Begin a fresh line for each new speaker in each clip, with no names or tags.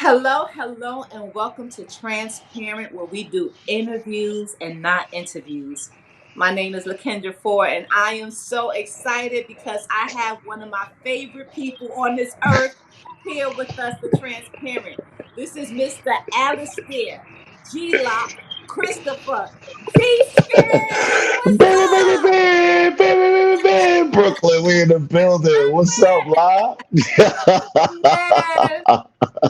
Hello, and welcome to Transparent, where we do interviews and not interviews. My name is Lakendra Ford, and I am so excited because I have one of my favorite people on this earth here with us for Transparent. This is Mr. Alastair, GeeLock, Christopher, G-Skin. What's
Baby, baby,
up?
baby, baby, baby, baby. Brooklyn, we in the building. What's up, La?
Man,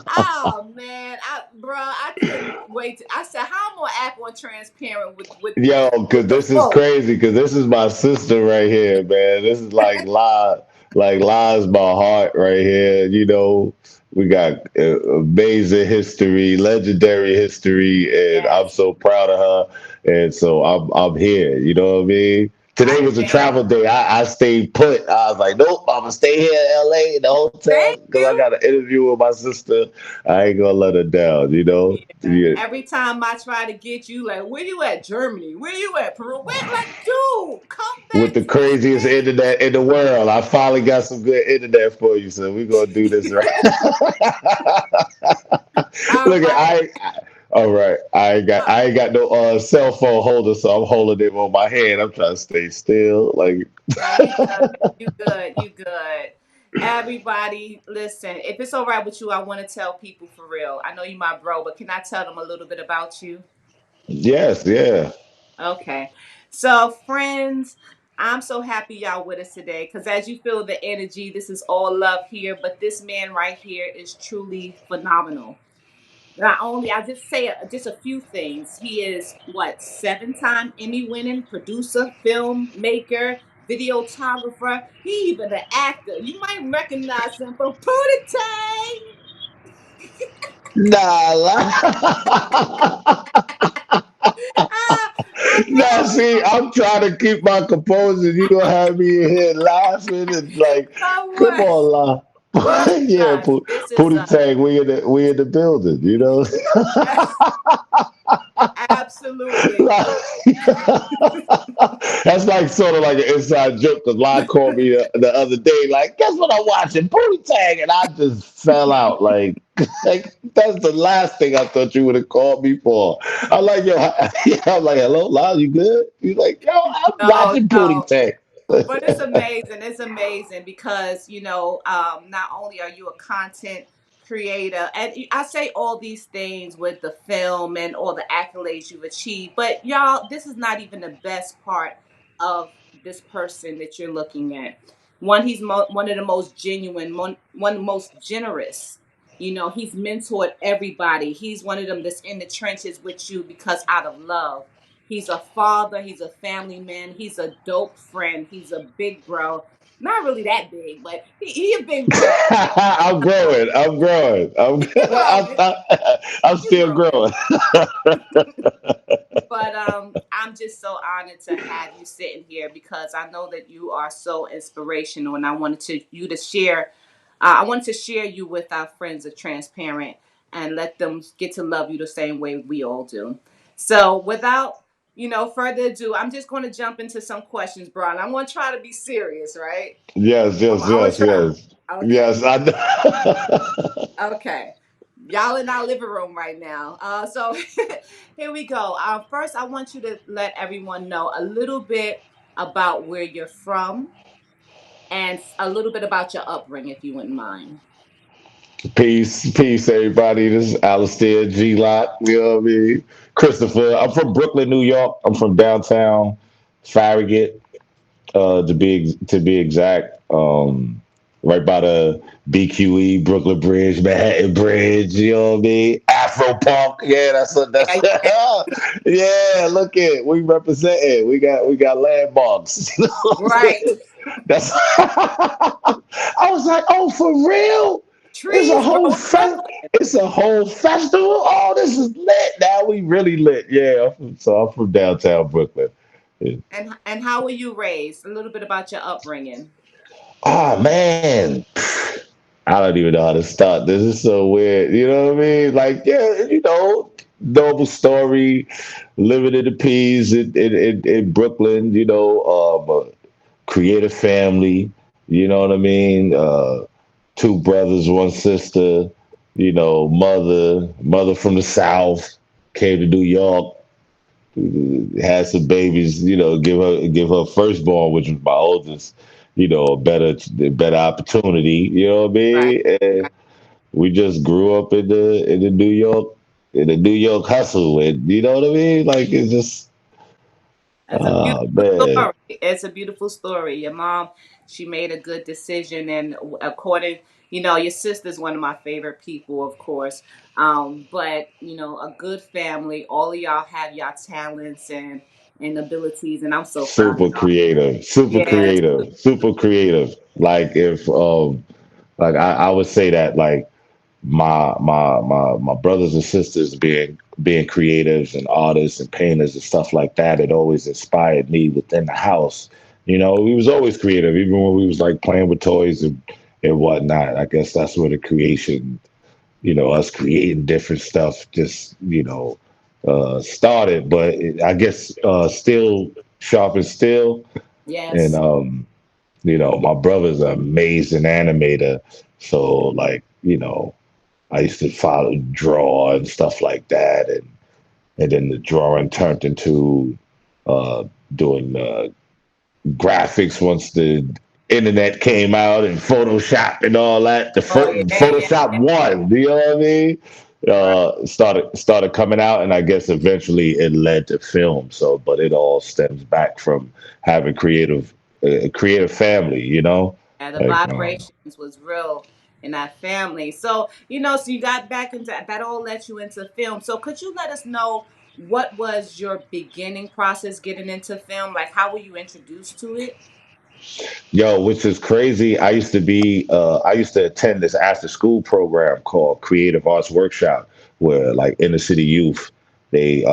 oh man, I couldn't wait. I said, how am I gonna act on Transparent
Yo, cause
with the
this is
folk?
crazy. Cause this is my sister right here, man. This is like La's my heart right here. We got amazing history, legendary history, and I'm
Yes,
so proud of her. And so I'm here. You know what I mean? Today
I
was a
man,
travel day. I stayed put. I was like, nope, I'm gonna stay here in LA in the hotel
thank
because I
you.
got an interview with my sister. I ain't gonna let her down.
Yeah.
Yeah.
Every time I try to get you, like, where you at? Germany? Where you at? Peru? Where? Like, dude, come
With
back
the
to the
craziest
states.
internet in the world. I finally got some good internet for you, so we're gonna do this right.
All
Look at
right.
all right.
Uh,
I ain't got no cell phone holder, so I'm holding it on my hand. I'm trying to stay still. Like
no, you good. You good. You good. Everybody, listen. If it's all right with you, I want to tell people for real. I know you my bro, but can I tell them a little bit about you?
yes, yeah.
Okay. So, friends, I'm so happy y'all with us today because as you feel the energy, this is all love here. But this man right here is truly phenomenal. Not only, I just say just a few things. He is what, 7-time Emmy winning producer, filmmaker, videographer. He even an actor. You might recognize him from Pootie Tang.
Nah,
Ah, I
nah.
know.
See, I'm trying to keep my composure. You gonna have me in here laughing and like,
So
come
what?
on, La.
This is
Yeah,
us. This is
Pootie
us.
Tang, we in the building.
Absolutely.
Like, that's like sort of like an inside joke because Lon called me the other day, like, guess what I'm watching? Pootie Tang. And I just fell out. Like, that's the last thing I thought you would have called me for. I'm like, yo, I'm like, hello, Lon, you good? He's like, yo, I'm
No,
watching Pootie
no.
Tang.
But it's amazing. It's amazing because, not only are you a content creator, and I say all these things with the film and all the accolades you've achieved, but y'all, this is not even the best part of this person that you're looking at. One, he's one of the most genuine, one of the most generous. He's mentored everybody. He's one of them that's in the trenches with you because out of love. He's a father. He's a family man. He's a dope friend. He's a big bro. Not really that big, but he a big bro.
I'm growing. I'm growing.
He growing.
I'm
You
still
growing.
growing.
But I'm just so honored to have you sitting here because I know that you are so inspirational, and I wanted to you to share. I wanted to share you with our friends of Transparent and let them get to love you the same way we all do. So without further ado, I'm just going to jump into some questions, Brian. I'm going to try to be serious, right?
Yes,
I'm,
yes,
I'm gonna
yes,
try.
yes.
Okay.
Yes, I know.
Okay. Y'all in our living room right now. So here we go. First, I want you to let everyone know a little bit about where you're from and a little bit about your upbringing, if you wouldn't mind.
Peace, peace, everybody. This is Alastair GeeLock. You know what I mean? Christopher. I'm from Brooklyn, New York. I'm from downtown Farragut, to be exact. Right by the BQE, Brooklyn Bridge, Manhattan Bridge. You know what I mean? Afro Punk. Yeah, that's
Yeah, yeah.
yeah. Look at we representing. We got landmarks. You know what I'm
Right.
saying? That's. I was like, oh, for real? It's a
Trees
whole
growing
fest.
everywhere.
It's a whole festival. Oh, this is lit. Now we really lit. Yeah. I'm from downtown Brooklyn. Yeah.
And how were you raised? A little bit about your upbringing.
Oh man, I don't even know how to start. This is so weird. You know what I mean? Like, yeah, noble story, living in the P's in Brooklyn. Creative family. You know what I mean? Two brothers, one sister. mother from the South came to New York, had some babies, give her firstborn, which was my oldest, a better opportunity, what I
Right.
mean? And we just grew up in the New York hustle, and you know what I mean? Like it's just
That's a beautiful
man,
story. It's a beautiful story. Your mom, she made a good decision, and according, your sister's one of my favorite people, of course. But a good family. All of y'all have y'all talents and abilities, and I'm so proud of
super
y'all.
creative, super
Yes.
creative, super creative. Like if like I would say that like my brothers and sisters being creatives and artists and painters and stuff like that, it always inspired me within the house. We was always creative, even when we was like playing with toys and whatnot. I guess that's where the creation, us creating different stuff just, started. But I guess still sharp and still. And
Yes.
my brother's an amazing animator. So like, I used to draw and stuff like that, and then the drawing turned into uh, doing graphics once the internet came out and Photoshop and all that. The
Oh yeah, yeah,
Photoshop one, you know what I mean?
right.
Started coming out, and I guess eventually it led to film. So, but it all stems back from having a creative family,
And the
like
vibrations was real in that family. So, so you got back into that, all let you into film. So could you let us know what was your beginning process getting into film? Like how were you introduced to it?
Yo, which is crazy. I used to attend this after school program called Creative Arts Workshop, where like inner city youth, they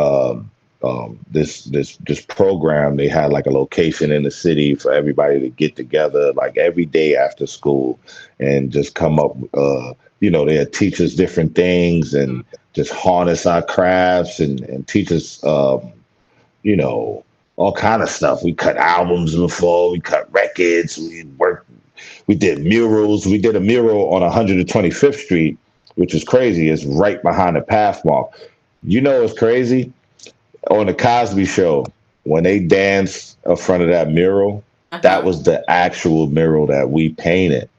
this program, they had like a location in the city for everybody to get together like every day after school and just come up. They had teach us different things and just harness our crafts and teach us. You know, all kind of stuff. We cut albums before, we cut records, we did murals. We did a mural on 125th Street, which is crazy. It's right behind the Pathmark. It's crazy? On the Cosby Show, when they danced in front of that mural, that
Uh-huh.
was the actual mural that we painted.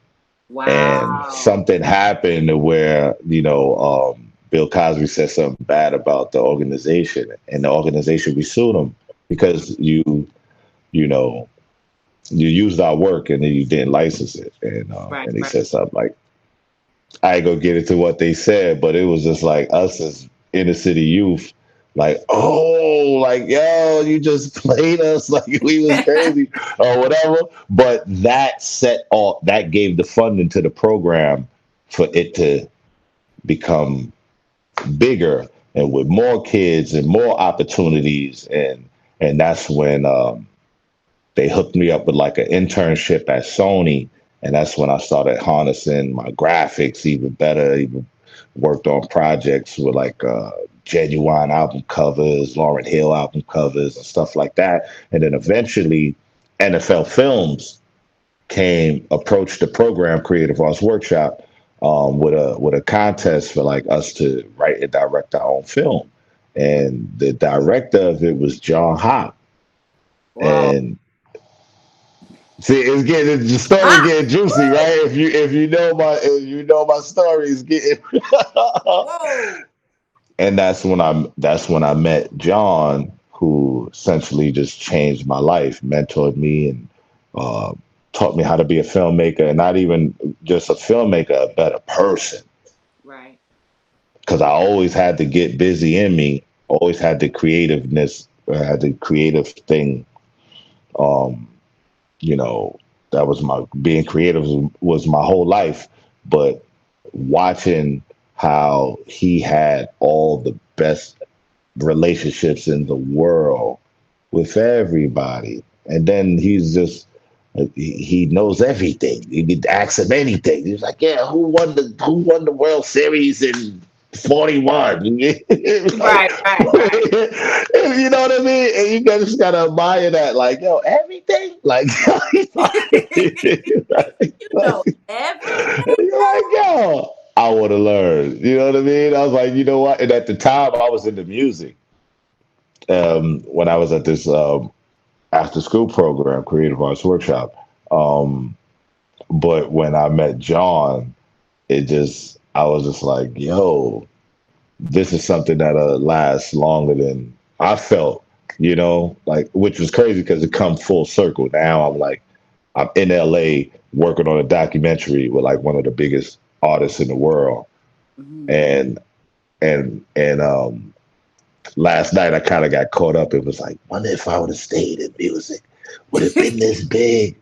And
Wow.
something happened to where, Bill Cosby said something bad about the organization, and the organization, we sued him because you know, you used our work and then you didn't license it. And
Right,
and he
right.
said something like, I ain't gonna get into what they said, but it was just like us as inner city youth, like, oh, like, yo, you just played us like we was crazy or whatever. But that gave the funding to the program for it to become bigger and with more kids and more opportunities. And that's when they hooked me up with like an internship at Sony, and that's when I started harnessing my graphics even better. Even worked on projects with like Genuine album covers, Lauryn Hill album covers, and stuff like that. And then eventually, NFL Films approached the program Creative Arts Workshop with a contest for like us to write and direct our own film. And the director of it was John Hopp.
Whoa.
And see, the story
Ah,
getting juicy,
woo,
right? If you know my story is getting,
whoa.
and that's when I met John, who essentially just changed my life, mentored me, and uh, taught me how to be a filmmaker, and not even just a filmmaker, a better person.
Right.
Because I always had to get busy in me, always had the creativeness, had the creative thing. Um, you know, that was my being creative was my whole life. But watching how he had all the best relationships in the world with everybody, and then he's just he knows everything. You could ask him anything. He's like, "Yeah, who won the World Series in '41?" Like,
Right, right, right.
you know what I mean? And you just gotta admire that, like, yo, everything, like, like,
You know everything.
you're like, yo, I want to learn. You know what I mean? I was like, you know what? And at the time, I was into music when I was at this after school program, Creative Arts Workshop. Um, but when I met John, I was just like, yo, this is something that'll last longer than I felt, like, which was crazy because it come full circle. Now I'm in LA working on a documentary with like one of the biggest artists in the world.
Mhm.
And and last night I kind of got caught up. It was like, wonder if I would have stayed in music, would it been this big?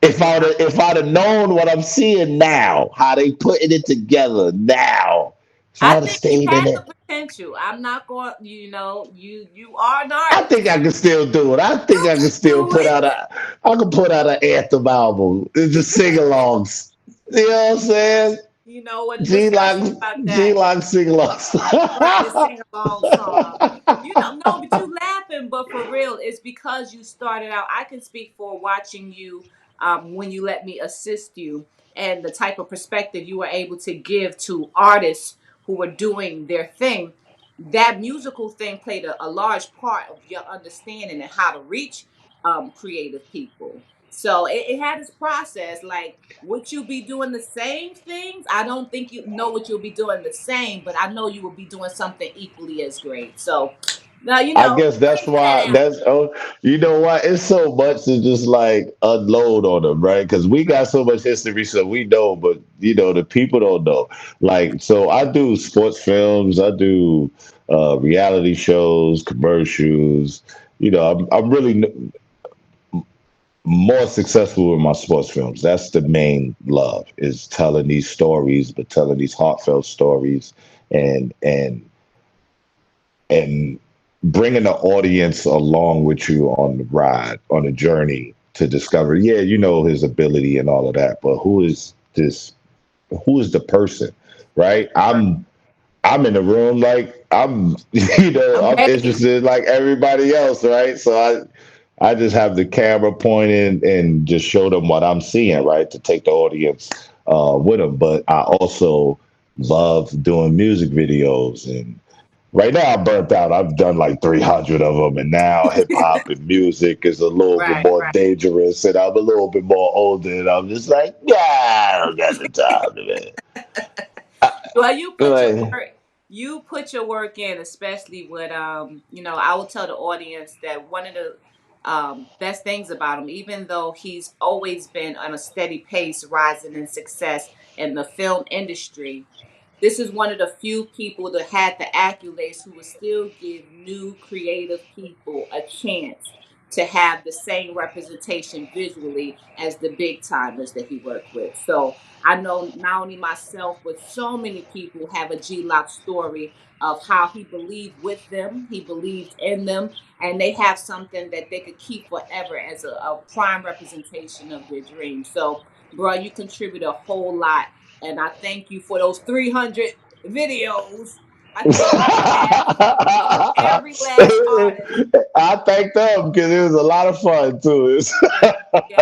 Yeah.
If I'd have known what I'm seeing now, how they putting it together now, if I
I
would have
think you
stayed in
had
it,
the potential. I'm not going, you are an
I think
artist.
I can still do it. I think
You
I can
can
still
do it.
I can put out an anthem album. It's just sing-alongs. You know what I'm saying?
You know what's special
G-Lock,
about that?
G-Lock sing-alongs.
Right, the sing along song. No, but you laughing, but for real, it's because you started out. I can speak for watching you when you let me assist you and the type of perspective you were able to give to artists who were doing their thing. That musical thing played a large part of your understanding and how to reach creative people. So it had its process. Like, would you be doing the same things? I don't think you know what you'll be doing the same, but I know you will be doing something equally as great. So now
I guess
claim
that's why
that
you know what? It's so much to just like unload on them, right? Because we
out.
got so much history, so we know, but the people don't know. Like, so I do sports films, I do reality shows, commercials. I'm really more successful with my sports films. That's the main love, is telling these stories, but telling these heartfelt stories, and and and bringing the audience along with you on the ride, on the journey to discover. Yeah, his ability and all of that, but who is the person, right? I'm in the room, like I'm
I'm
I'm
ready.
interested like everybody else, right? So I just have the camera pointed and just show them what I'm seeing, right, to take the audience with them. But I also love doing music videos, and right now I'm burnt out. I've done like 300 of them, and now hip hop and music is a little bit
Right,
more
right.
dangerous, and I'm a little bit more older, and I'm just like, yeah, I don't got the time to it.
Well, you put your
Like,
work. You put your work in, especially with I will tell the audience that one of the best things about him, even though he's always been on a steady pace, rising in success in the film industry, this is one of the few people that had the accolades who would still give new creative people a chance to have the same representation visually as the big timers that he worked with. So I know not only myself, but so many people have a GeeLock story of how he believed with them, he believed in them, and they have something that they could keep forever as a prime representation of their dream. So, bro, you contribute a whole lot, and I thank you for those 300 videos. I think you can have for every last artist.
I thank them because it was a lot of fun too.
Yeah, yeah.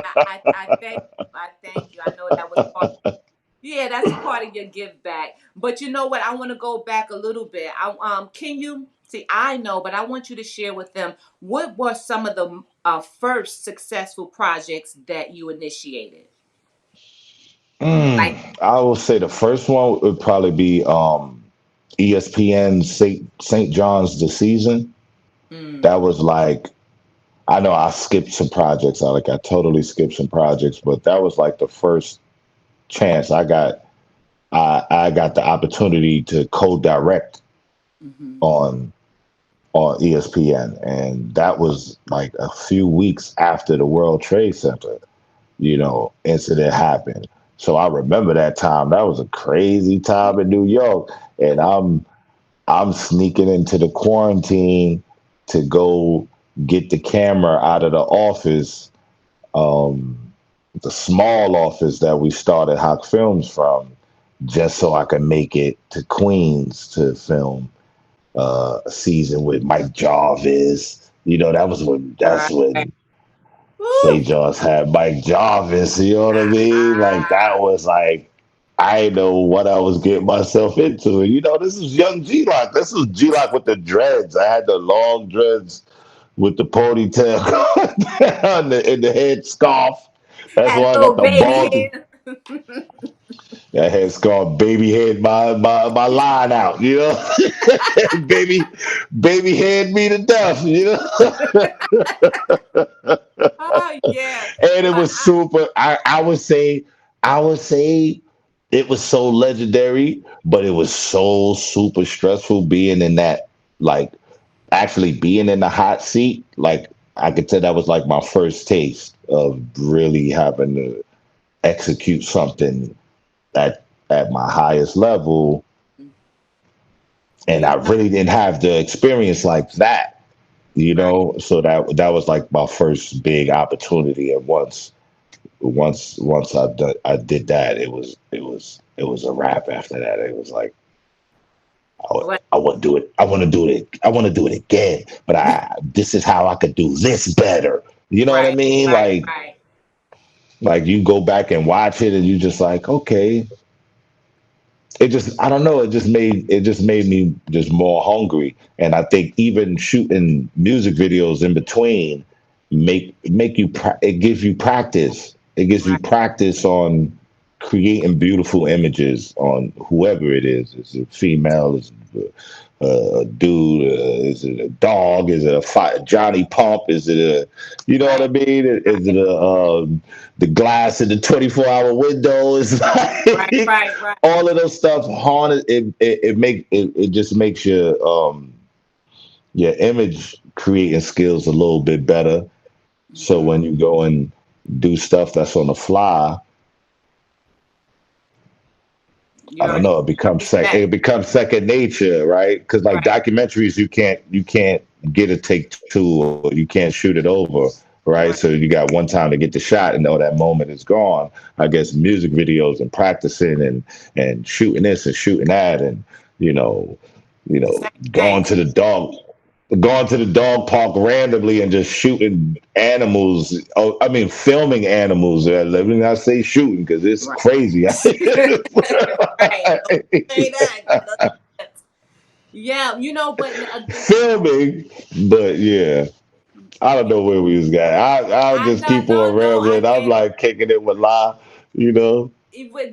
I thank you. I know that was part. Yeah, that's part of your give back. But you know what? I want to go back a little bit. Can you see? I know, but I want you to share with them what were some of the first successful projects that you initiated. Like,
I will say the first one would probably be ESPN St. John's the season. That
mm,
was like, I know I skipped some projects. I totally skipped some projects, but that was like the first chance I got. I got the opportunity to co-direct
hmm
on ESPN, and that was like a few weeks after the World Trade Center, incident happened. So I remember that time. That was a crazy time in New York, and I'm sneaking into the quarantine to go get the camera out of the office, um, the small office that we started Hawk Films from, just so I could make it to Queens to film a season with Mike Jarvis. That's
right.
when St.
Woo!
John's had Mike Jarvis. You know what I mean? Like, that
Ah,
was like, I didn't know what I was getting myself into. This is young GeeLock. This was GeeLock with the dreads. I had the long dreads with the ponytail and the head scarf. That's
Had
why I got
little
the
baby
bald.
hair.
That head scarf, baby head my line out. Baby, baby head me to death.
Oh yeah.
And it
But
was super. I would say it was so legendary, but it was so super stressful being in that, like, actually being in the hot seat. Like, I could tell that was like my first taste of really having to execute something at my highest level, and
you
I
know,
really didn't have the experience like that.
right.
So that was like my first big opportunity. And once I did that, it was a wrap. After that, it was like
Right,
I want to do it. I want to do it. I want to do it again. But this is how I could do this better. You know what I
right,
mean?
right,
Like
right.
you go back and watch it, and you just like, okay, it just, I don't know, it just made me just more hungry. And I think even shooting music videos in between it gives you practice. It gives you
Right.
practice on creating beautiful images on whoever it is. Is it female? Is it a dude? Is it a dog? Is it Johnny Pump? Is it you know what I
Right,
mean? Is it the glass in the 24-hour window? Is
right,
like
right, right.
all of those stuff harness it just makes your image creating skills a little bit better. So
Hmm.
when you go and do stuff that's on the fly, I
You
don't
already
know,
respect.
it becomes second nature, right? Because like
Right,
documentaries, you can't get a take two, or you can't shoot it over, right? So
right.
you got one time to get the shot, and that moment is gone. I guess music videos and practicing and shooting this and shooting that, and you know,
The same
going
thing.
to the dog park randomly and just shooting animals. Oh, I mean, filming animals. Let me not say shooting because it's
Right.
crazy.
Right. Don't say that. Yeah, but
Filming, but yeah, I don't know where we was going. I'll
I
just
no
keep
no
on
no. I
rambling. I'm
can't.
like kicking it with La, you know.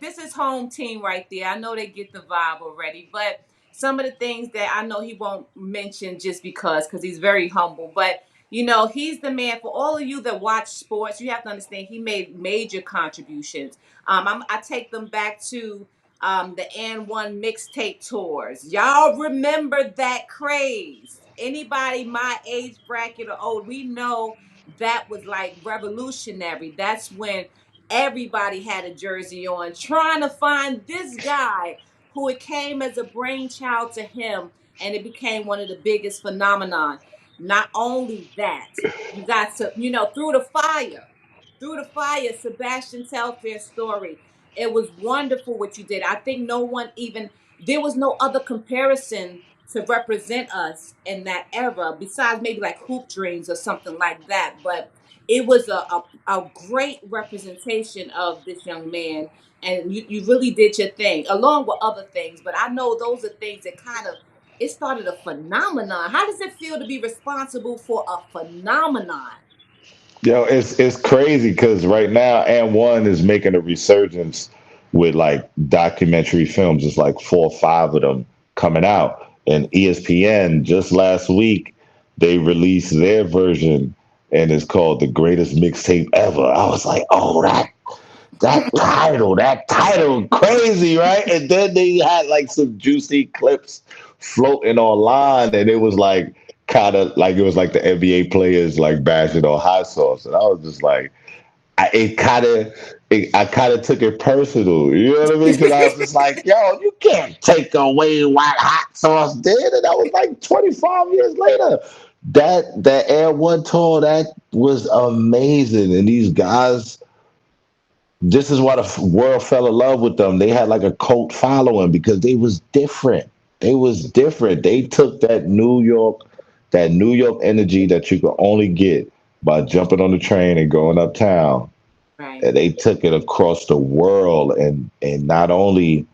This is home team right there. I know they get the vibe already, but some of the things that I know he won't mention just because he's very humble. But he's the man for all of you that watch sports. You have to understand he made major contributions. I take them back to the N1 mixtape tours. Y'all remember that craze? Anybody my age bracket or old, we know that was like revolutionary. That's when everybody had a jersey on, trying to find this guy who it came as a brainchild to him, and it became one of the biggest phenomenon. Not only that, you got to, through the fire, Sebastian Telfair's story. It was wonderful what you did. I think no one even there was no other comparison to represent us in that era besides maybe like Hoop Dreams or something like that. But it was a great representation of this young man, and you really did your thing along with other things. But I know those are things that kind of it started a phenomenon. How does it feel to be responsible for a phenomenon?
It's crazy because right now, and one is making a resurgence with like documentary films. It's like 4 or 5 of them coming out, and ESPN just last week they released their version, and it's called the greatest mixtape ever. I was like, oh, that title, crazy, right? And then they had like some juicy clips floating online, and it was like kind of like it was like the NBA players like bashing on hot sauce, and I was just like, I kind of took it personal, you know what I mean? Because I was just like, yo, you can't take away what hot sauce did, and that was like 25 years later. That Air One tour that was amazing, and these guys, this is why the world fell in love with them. They had like a cult following because they was different. They was different. They took that New York energy that you could only get by jumping on the train and going uptown,
Right.
and they took it across the world, and not only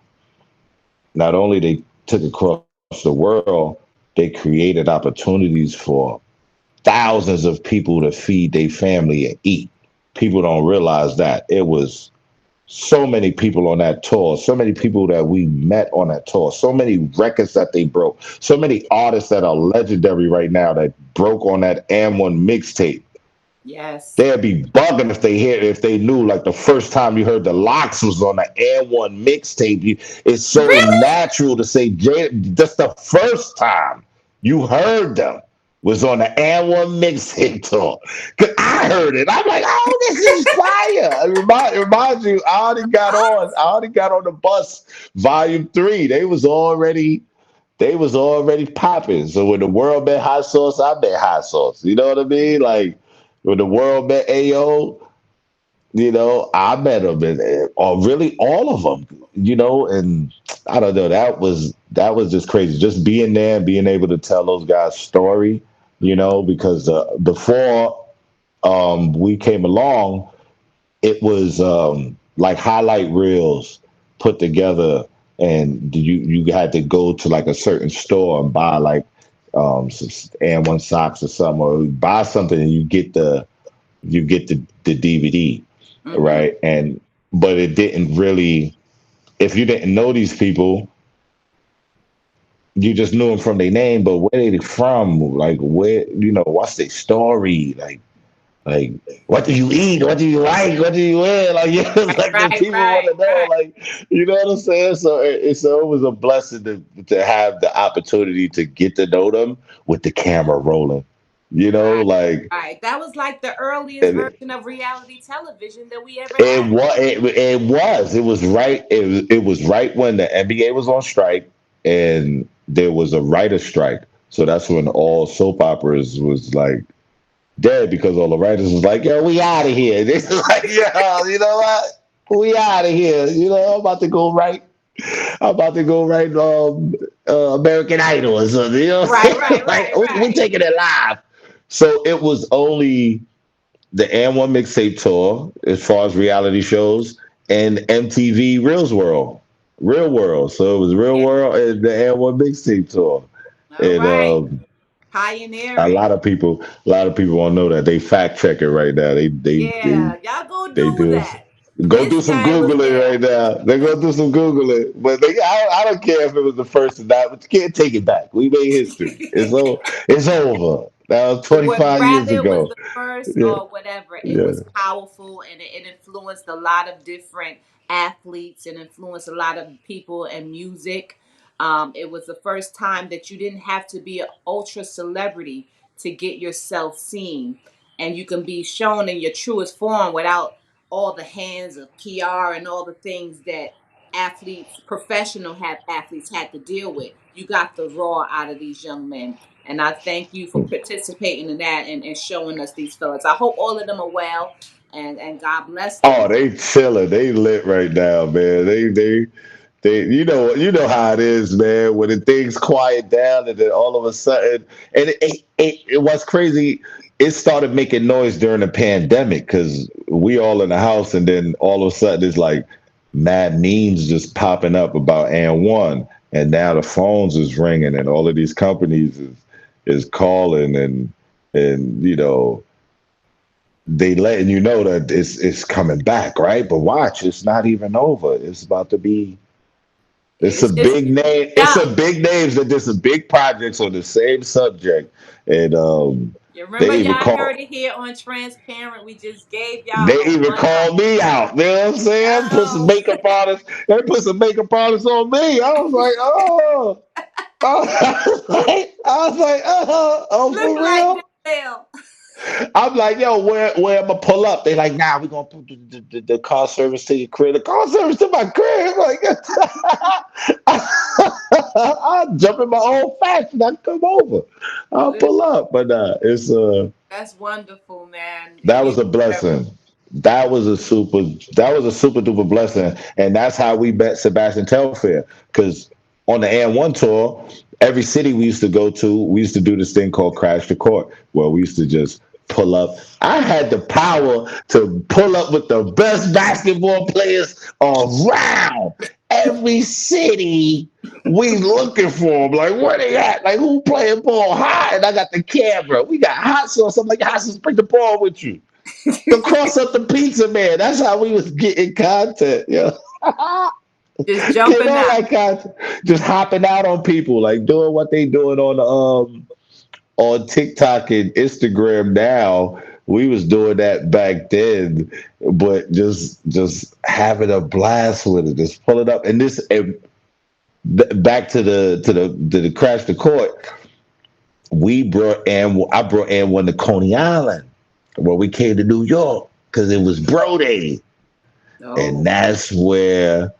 they took it across the world, they created opportunities for thousands of people to feed their family and eat. People don't realize that it was so many people on that tour, so many people that we met on that tour, so many records that they broke, so many artists that are legendary right now that broke on that M1 mixtape.
Yes.
They'd be bugging if they knew like the first time you heard the Locks was on the M1 mixtape. It's so
Really?
natural to say just the first time you heard them was on the M1 mixtape tour. Cause I heard it. I'm like, oh, this is fire. It reminds you, I already got on the bus, volume 3. They was already popping. So when the world met hot sauce, I met hot sauce. You know what I mean? Like when the world met AO, I met them, or really all of them. And I don't know. That was just crazy. Just being there and being able to tell those guys' story. Because before we came along, it was like highlight reels put together, and you had to go to like a certain store and buy like some and one socks or something, or buy something, and you get the DVD,
Mm-hmm.
right? And but it didn't really, if you didn't know these people, you just knew them from their name, but where they from, like where, what's their story, like, what do you eat? What do you like? What do you wear? Like, like the
Right,
people want
right,
to know,
right,
like, you know what I'm saying? So it was a blessing to have the opportunity to get to know them with the camera rolling,
right,
like,
right. That was like the earliest
and
version of reality television that we ever
it
had.
was, it was right, it was right when the NBA was on strike, and there was a writer's strike. So that's when all soap operas was like dead, because all the writers was like, "Yo, we out of here." They was like, "Yo, you know what? We out of here. I'm about to go write. I'm about to go write American Idol or something." You know what I'm
Right,
saying?
right,
Like,
right,
we
right.
taking it live. So it was only the and one mixtape tour as far as reality shows, and MTV Real World. So it was Real
Yeah.
World and the and one mixtape tour.
All
And
right.
a
Pioneering.
lot of people, won't know that. They fact check it right now.
Yeah. Y'all go
They
do
do
that.
go do
This
some
guy was
googling right
there.
now. They go do some googling, but I don't care if it was the first or not. But you can't take it back. We made history. It's over. That was
Whether
25 years
it was
ago.
the first
Yeah,
or whatever, it
yeah.
was powerful, and it influenced a lot of different athletes and influenced a lot of people and music. It was the first time that you didn't have to be an ultra celebrity to get yourself seen, and you can be shown in your truest form without all the hands of PR and all the things that professional have athletes had to deal with. You got the raw out of these young men. And I thank you for participating in that, and showing us these fellas. I hope all of them are well, and God bless
Oh,
them.
they chilling. They lit right now, man. They, you know how it is, man. When the things quiet down, and then all of a sudden, and it was crazy. It started making noise during the pandemic because we all in the house, and then all of a sudden it's like mad memes just popping up about and one, and now the phones is ringing, and all of these companies is calling, and they letting you know that it's coming back, right? But watch, it's not even over. It's about to be. It's a
It's just
big name. It's a
young.
big names that did some big projects on the same subject, and
You remember,
they even
y'all heard
call
it here on Transparent. We just gave y'all
they
a
even
one up.
called me out. You know what I'm saying? Put some
Oh,
makeup artists. They put some makeup artists on me. I was like, oh, oh,
look
for
like
real?
Denzel.
I'm like, yo, where I'm gonna pull up? They like, nah, we gonna put the car service to your crib. The car service to my crib. Like, I jump in my own fashion. I come over. I'll
Look,
pull up. But
that's wonderful, man.
that
You
was a blessing. That was a super duper blessing, and that's how we met Sebastian Telfair. Because on the AN1 tour, every city we used to go to, we used to do this thing called Crash the Court, where we used to just pull up. I had the power to pull up with the best basketball players around every city. We looking for them. Like, where they at? Like, who playing ball hot? And I got the camera. We got hot sauce. I'm like, hot sauce, bring the ball with you. To cross up the pizza man. That's how we was getting content. Yeah.
Just
Get
jumping
all
out.
that content. Just hopping out on people, like doing what they doing on TikTok and Instagram now. We was doing that back then, but just having a blast with it, just pull it up. And this and back to the crash the court. I brought and one to Coney Island, where we came to New York because it was bro day, and
Oh.
that's where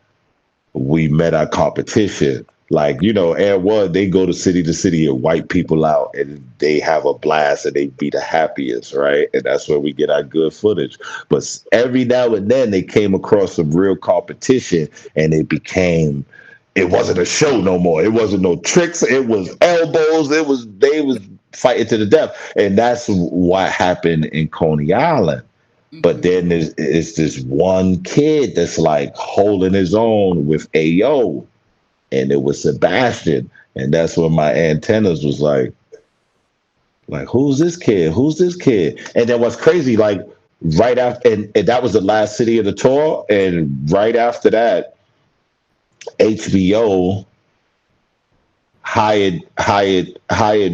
we met our competition. Like, Air One, they go to city and wipe people out and they have a blast and they be the happiest, right? And that's where we get our good footage. But every now and then they came across some real competition and it wasn't a show no more. It wasn't no tricks. It was elbows. They was fighting to the death. And that's what happened in Coney Island. But
Hmm.
then it's this one kid that's like holding his own with AO, and it was Sebastian, and that's when my antennas was like, who's this kid? Who's this kid? And then what's crazy, like right after, and that was the last city of the tour, and right after that, HBO hired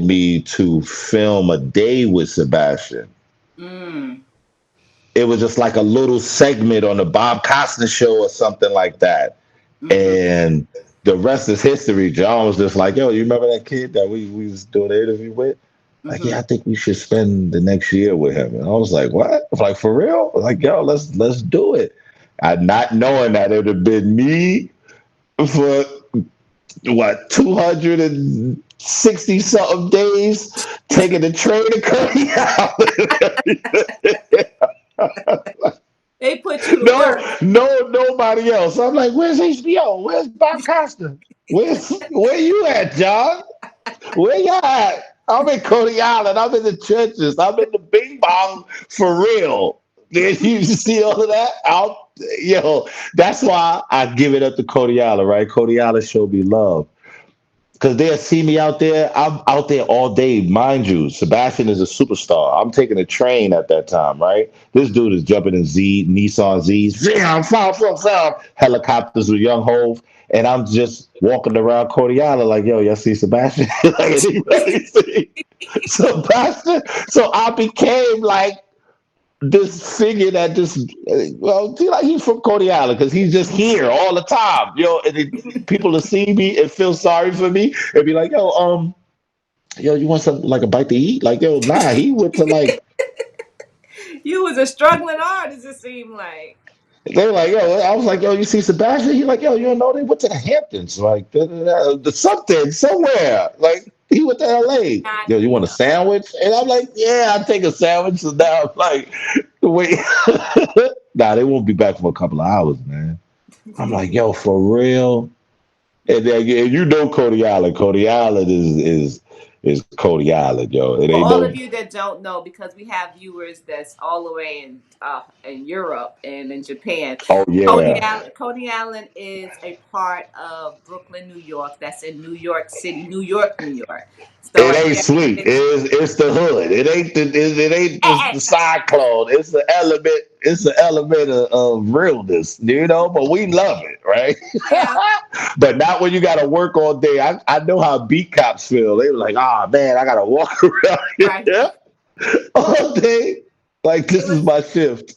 me to film a day with Sebastian.
Mm.
It was just like a little segment on the Bob Costner show or something like that.
Hmm.
And the rest is history. John was just like, yo, you remember that kid that we was doing the interview with? Like,
Hmm.
yeah, I think we should spend the next year with him. And I was like, what? I was like, for real? Like, yo, let's do it. I not knowing that it would have been me for what 260 something days taking the train to Coney Island.
They put you to
No,
work.
no, nobody else. I'm like, where's HBO? Where's Bob Costa? Where you at, John? Where y'all at? I'm in Coney Island. I'm in the churches. I'm in the Bing Bong for real. Did you see all of that? That's why I give it up to Coney Island, right? Coney Island showed me love. Because they'll see me out there. I'm out there all day. Mind you, Sebastian is a superstar. I'm taking a train at that time, right? This dude is jumping in Nissan Z's, helicopters with Young Hove. And I'm just walking around Coney Island like, yo, y'all see Sebastian? Like, anybody see Sebastian? So I became like this figure that just well, see, like he's from Coney Island because he's just here all the time, and people will see me and feel sorry for me and be like, yo, you want something like a bite to eat? Like, yo, nah, he went to like
You was a struggling artist, it seemed like.
they were like, yo, I was like, yo, you see Sebastian? He's like, yo, you don't know they went to the Hamptons, like the something somewhere, like he went to LA. Yo, you want a
Idea.
sandwich? And I'm like, yeah, I'll take a sandwich. And now I'm like, wait, nah, they won't be back for a couple of hours, man. I'm like, yo, for real? And then and Coney Island. Coney Island is Coney Island, yo. It
For
ain't
all
no
of you that don't know, because we have viewers that's all the way in Europe and in Japan,
oh yeah.
Coney Island is a part of Brooklyn, New York. That's in New York City, New York, New York. So
It
if
ain't
you're
sweet. It's the hood. It ain't the cyclone. It's the element. It's the element of realness, But we love it, right?
yeah,
But not when you got to work all day. I know how beat cops feel. They were like, "Ah, man, I got to walk around
right.
here all day. Like
It
this is
was.
my shift."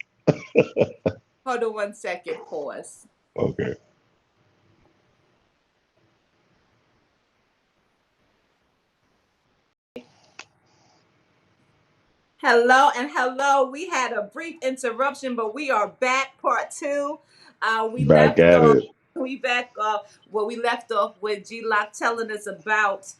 Hold on 1 second. Pause.
Okay.
Hello and hello. We had a brief interruption, but we are back. Part two. We
Back
left
at
off.
it.
We back off. Well, we left off with GeeLock telling us about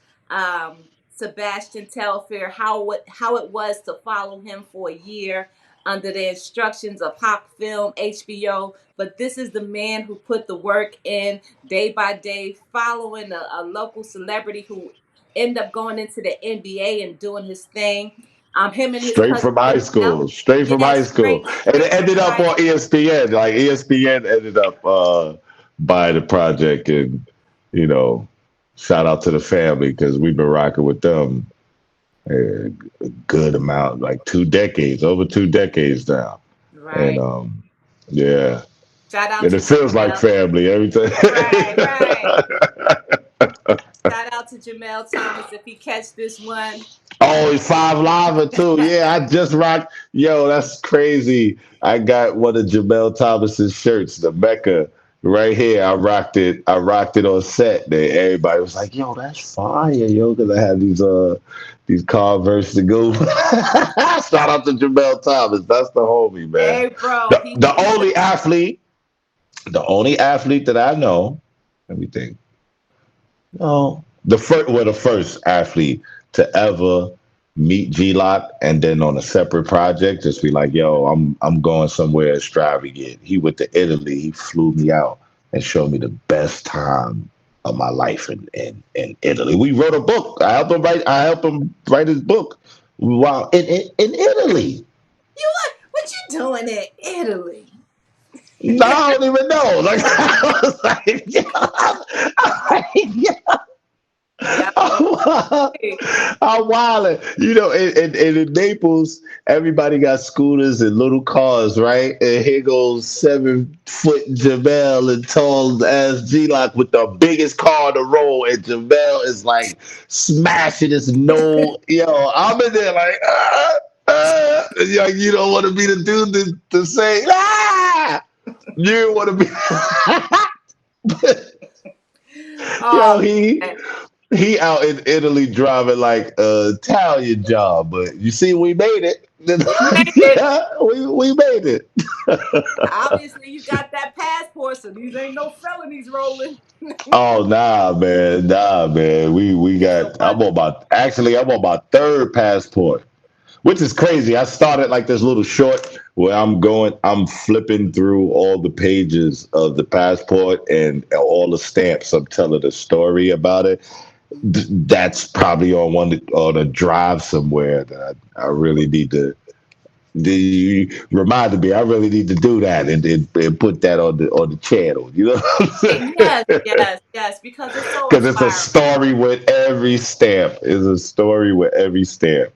Sebastian Telfair, how it was to follow him for a year under the instructions of Hawk Film HBO. But this is the man who put the work in day by day, following a local celebrity who ended up going into the NBA and doing his thing. Him and his
Straight
cousin
from high
Jamel.
school. Straight from high
Yes,
school. And it
straight from
ended up
high
on ESPN. Like ESPN ended up buying the project, and you know, shout out to the family because we've been rocking with them a good amount, like 2 decades, over 2 decades now. And
right.
yeah.
Shout out
And
to
it feels like
Jamel.
family every time.
Right, right. Shout out to Jamel Thomas if he catch this one.
Oh, it's Five Lava too. Yeah, I just rocked. Yo, that's crazy. I got one of Jamel Thomas's shirts, the Mecca, right here. I rocked it. I rocked it on set. There, everybody was like, "Yo, that's fire, yo," because I had these Converse to go. Shout out to Jamel Thomas. That's the homie, man.
Hey, bro,
The the only athlete, the only athlete that I know. Let me think. No, the first athlete to ever meet GeeLock and then on a separate project, just be like, "Yo, I'm going somewhere extravagant." He went to Italy. He flew me out and showed me the best time of my life in Italy. We wrote a book. I helped him write. I helped him write his book while in Italy.
you what you doing in Italy?
No, I don't even know. Like I was like, yeah,
Yeah.
I'm wilding. You know, in Naples, everybody got scooters and little cars, right? And here goes 7 foot Jamel and tall ass GeeLock with the biggest car on the road, and Jamel is like smashing his no. Yo, I'm in there like, like you don't want to be the dude to say, ah. You don't want to be.
Oh
Yo, he
man,
he out in Italy driving like a Italian job, but you see, we made it.
you made it.
Yeah, we made it.
Obviously, you got that passport, so these ain't no felonies rolling.
Oh nah, man. We
So
got.
what?
I'm on my third passport, which is crazy. I started like this little short where I'm flipping through all the pages of the passport and all the stamps. I'm telling a story about it. That's probably on a drive somewhere that I really need to. You reminded me, I really need to do that and put that on the channel. You know what I'm
Yes,
saying?
yes, yes, because it's so
Because it's a
inspiring.
story with every stamp. It's a story with every stamp.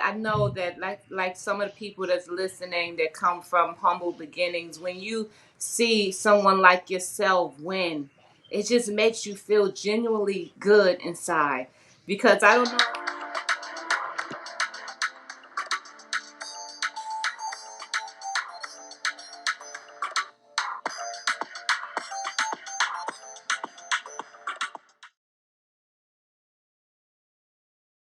I know that like some of the people that's listening that come from humble beginnings, when you see someone like yourself win, it just makes you feel genuinely good inside. Because I don't know